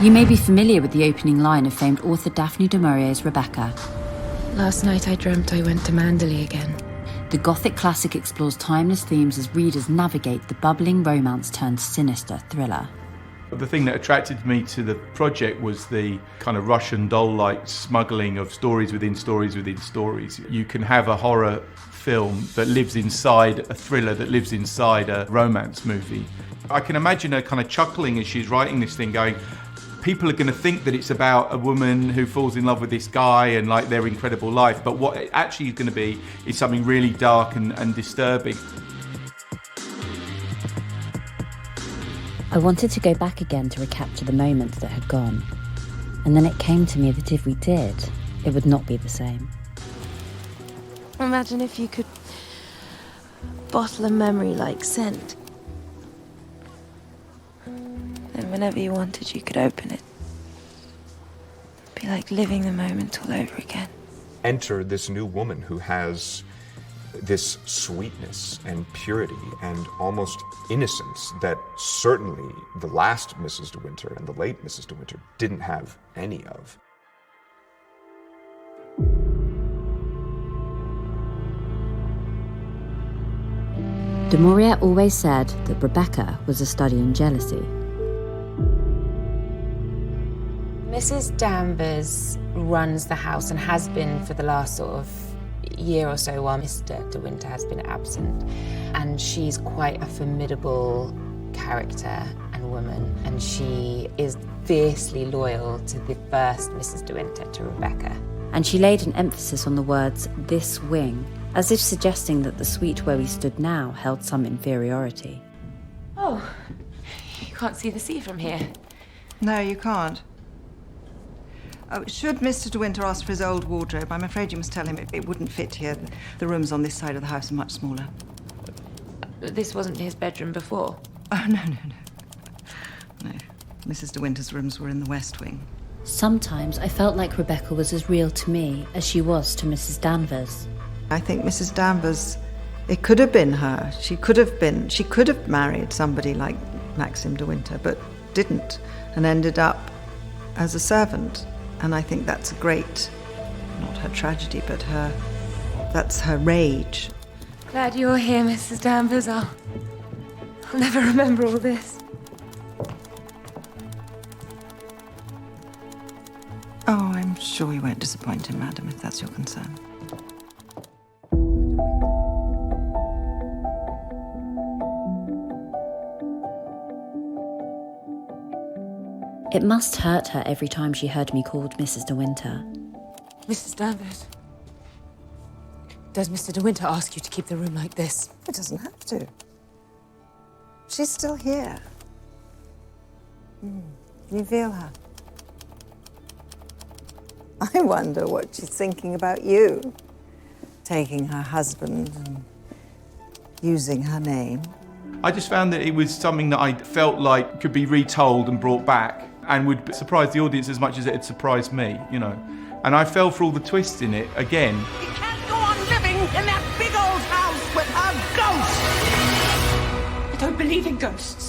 You may be familiar with the opening line of famed author Daphne du Maurier's Rebekka. Last night I dreamt I went to Мэндэрли again. The Gothic classic explores timeless themes as readers navigate the bubbling romance-turned-sinister thriller. The thing that attracted me to the project was the kind of Russian doll-like smuggling of stories within stories within stories. You can have a horror film that lives inside a thriller that lives inside a romance movie. I can imagine her kind of chuckling as she's writing this thing, going, people are going to think that it's about a woman who falls in love with this guy and like their incredible life, but what it actually is going to be is something really dark and disturbing. I wanted to go back again to recapture the moments that had gone. And then it came to me that if we did, it would not be the same. Imagine if you could bottle a memory like scent. Then whenever you wanted, you could open it. It'd be like living the moment all over again. Enter this new woman who has this sweetness and purity and almost innocence that certainly the last Mrs. de Winter and the late Mrs. de Winter didn't have any of. Du Maurier always said that Rebekka was a study in jealousy. Mrs. Danvers runs the house and has been for the last sort of year or so while Mr. de Winter has been absent. And she's quite a formidable character and woman, and she is fiercely loyal to the first Mrs. de Winter, to Rebekka. And she laid an emphasis on the words, this wing, as if suggesting that the suite where we stood now held some inferiority. Oh, you can't see the sea from here. No, you can't. Oh, should Mr. de Winter ask for his old wardrobe, I'm afraid you must tell him it wouldn't fit here. The rooms on this side of the house are much smaller. This wasn't his bedroom before? Oh, no. No. Mrs. de Winter's rooms were in the West Wing. Sometimes I felt like Rebekka was as real to me as she was to Mrs. Danvers. I think Mrs. Danvers, it could have been her. She could have married somebody like Maxim de Winter, but didn't, and ended up as a servant. And I think that's a great, not her tragedy, but that's her rage. Glad you're here, Mrs. Danvers. I'll never remember all this. Oh, I'm sure you won't disappoint him, madam, if that's your concern. It must hurt her every time she heard me called Mrs. de Winter. Mrs. Danvers, does Mr. de Winter ask you to keep the room like this? It doesn't have to. She's still here. You feel her? I wonder what she's thinking about you. Taking her husband and using her name. I just found that it was something that I felt like could be retold and brought back and would surprise the audience as much as it had surprised me, you know. And I fell for all the twists in it again. You can't go on living in that big old house with a ghost! I don't believe in ghosts.